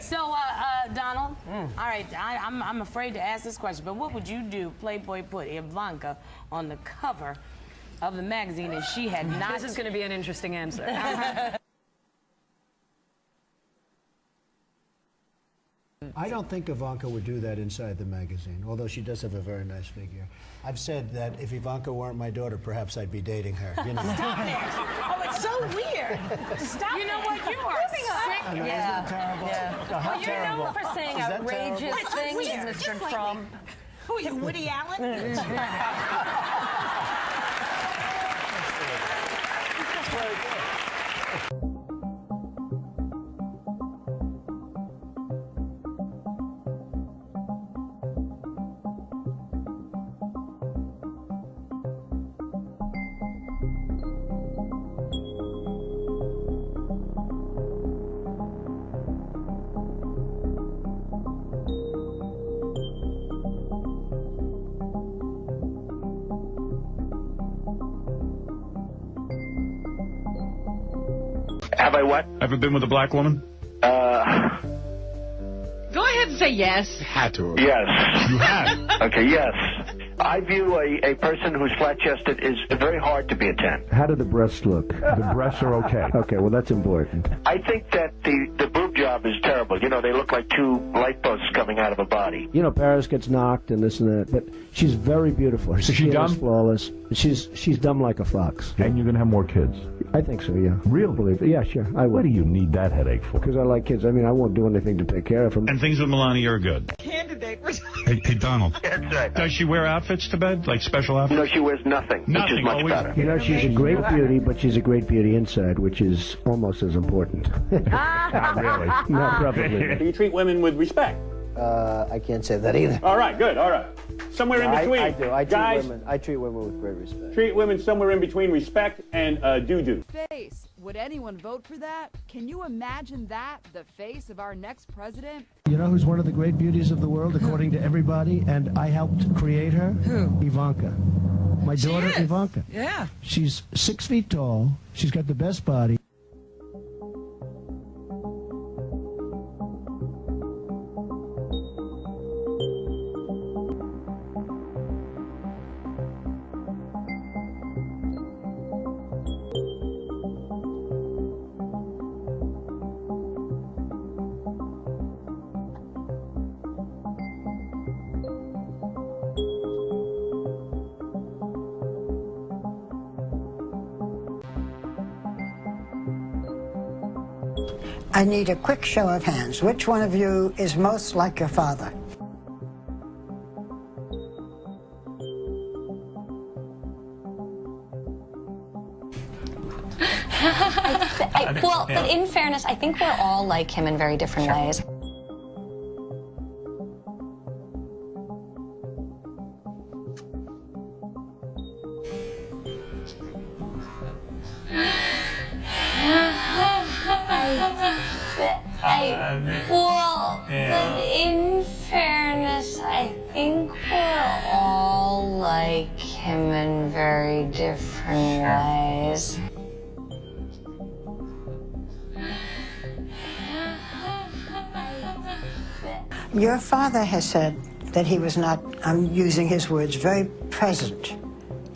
So, Donald, all right, I'm afraid to ask this question, but what would you do? Playboy put Ivanka on the cover of the magazine and she had not... This is going to be an interesting answer. I don't think Ivanka would do that inside the magazine, although she does have a very nice figure. I've said that if Ivanka weren't my daughter, perhaps I'd be dating her. You know? Stop it! Oh, it's so weird. Stop. You know what? You are sick. I know, isn't that terrible? Yeah. How Well, you're terrible. known for saying Is that outrageous terrible? things, weird. Mr. Just like Trump. Who are you, Woody Allen? That's very good. Have I what? Ever been with a black woman? Go ahead and say yes. Had to. Yes. You had? Okay, yes. I view a person who's flat-chested is very hard to be a 10. How do the breasts look? The breasts are okay. Okay, well, that's important. I think that the boob job is terrible. You know, they look like two light posts coming out of a body. You know, Paris gets knocked and this and that, but she's very beautiful. Her Is she skin dumb? is flawless. She's dumb like a fox. And you're going to have more kids? I think so, yeah. Really? Believe it. Yeah, sure. I What would. do you need that headache for? Because I like kids. I mean, I won't do anything to take care of them. And things with Melania are good. Candidate for... Hey, Donald. That's right. Does she wear outfits to bed? Like special outfits? No, she wears nothing, which is Nothing, much always- better. You know, she's a great beauty, but she's a great beauty inside, which is almost as important. Not really. Not probably. Do you treat women with respect? I can't say that either. All right, good, all right. Somewhere in between. I do. Guys, I treat women with great respect. treat women somewhere in between respect and do-do. Face. Would anyone vote for that? Can you imagine that? The face of our next president? You know who's one of the great beauties of the world, according to everybody, and I helped create her? Who? Ivanka. My daughter, Ivanka. Yeah. She's 6 feet tall. She's got the best body. I need a quick show of hands. Which one of you is most like your father? Well, but in fairness, I think we're all like him in very different ways. Well, but in fairness, I think we're all like him in very different ways. Your father has said that he was not, I'm using his words, very present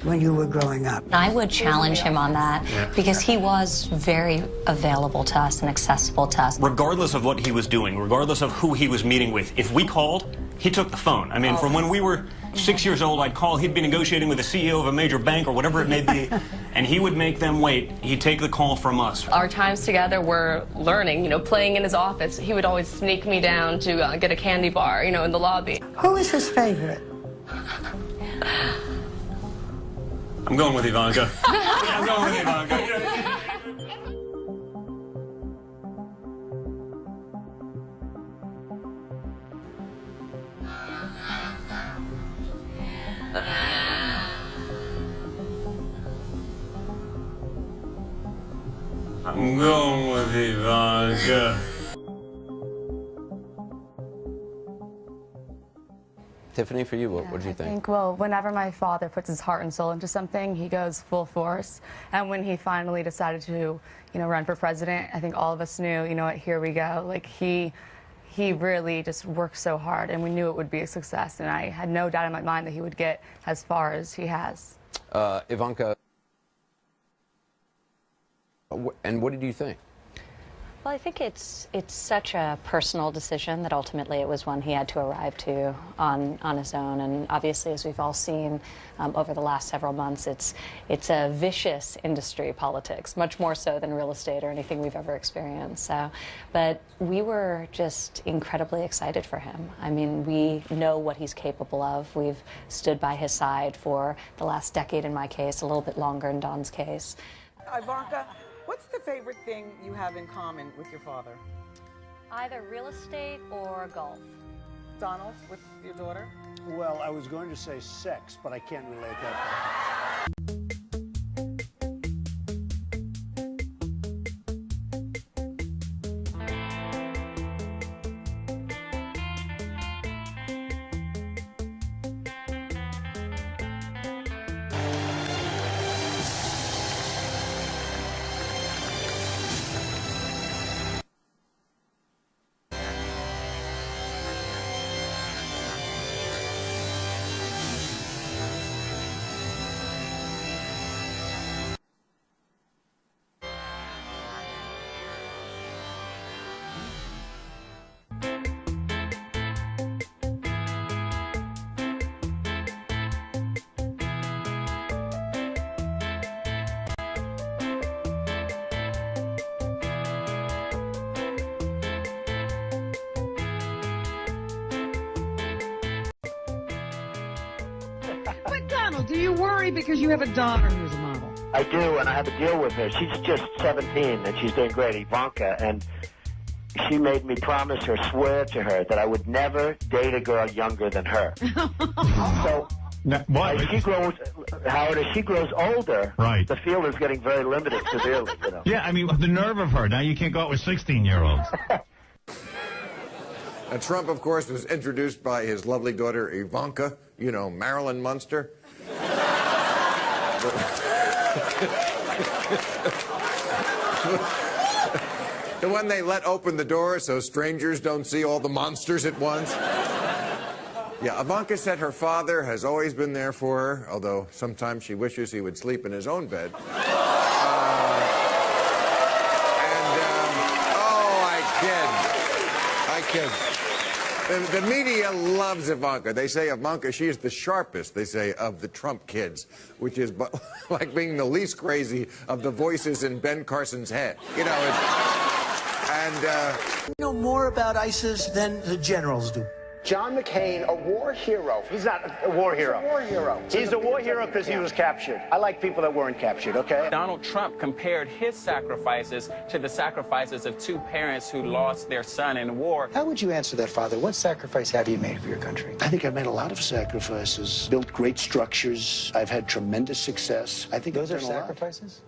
when you were growing up. I would challenge him on that because he was very available to us and accessible to us. Regardless of what he was doing, regardless of who he was meeting with, if we called, he took the phone. I mean, from when we were 6 years old, I'd call, he'd be negotiating with the CEO of a major bank or whatever it may be, and he would make them wait. He'd take the call from us. Our times together were learning, playing in his office. He would always sneak me down to get a candy bar, in the lobby. Who is his favorite? I'm going with Ivanka. I'm going with Ivanka. I'm going with Ivanka. Tiffany, for you, what do you I think? think, well, whenever my father puts his heart and soul into something, he goes full force. And when he finally decided to, run for president, I think all of us knew, what, here we go. Like, he he really just worked so hard, and we knew it would be a success, and I had no doubt in my mind that he would get as far as he has. Ivanka, and what did you think? Well, I think it's such a personal decision that ultimately it was one he had to arrive to on his own. And obviously, as we've all seen over the last several months, it's a vicious industry, politics, much more so than real estate or anything we've ever experienced. So, but we were just incredibly excited for him. I mean, we know what he's capable of. We've stood by his side for the last decade in my case, a little bit longer in Don's case. Ivanka, what's the favorite thing you have in common with your father? Either real estate or golf. Donald, with your daughter? Well, I was going to say sex, but I can't relate that. But Donald, do you worry because you have a daughter who's a model? I do, and I have to deal with her. She's just 17, and she's doing great, Ivanka, and she made me promise her, swear to her, that I would never date a girl younger than her. So, as she grows, Howard, as she grows older, Right. the field is getting very limited severely, you know. Yeah, I mean, the nerve of her. Now you can't go out with 16-year-olds. Trump, of course, was introduced by his lovely daughter, Ivanka, you know, Marilyn Munster. The one they let open the door so strangers don't see all the monsters at once. Yeah, Ivanka said her father has always been there for her, although sometimes she wishes he would sleep in his own bed. I kid. The media loves Ivanka. They say Ivanka, she is the sharpest, they say, of the Trump kids, which is like being the least crazy of the voices in Ben Carson's head. You know, You know more about ISIS than the generals do. John McCain, a war hero. He's not a war hero. He's a war hero. He's a war hero because he was captured. I like people that weren't captured, okay? Donald Trump compared his sacrifices to the sacrifices of two parents who lost their son in war. How would you answer that, Father? What sacrifice have you made for your country? I think I've made a lot of sacrifices, built great structures. I've had tremendous success. I think Those are I've done a lot. sacrifices?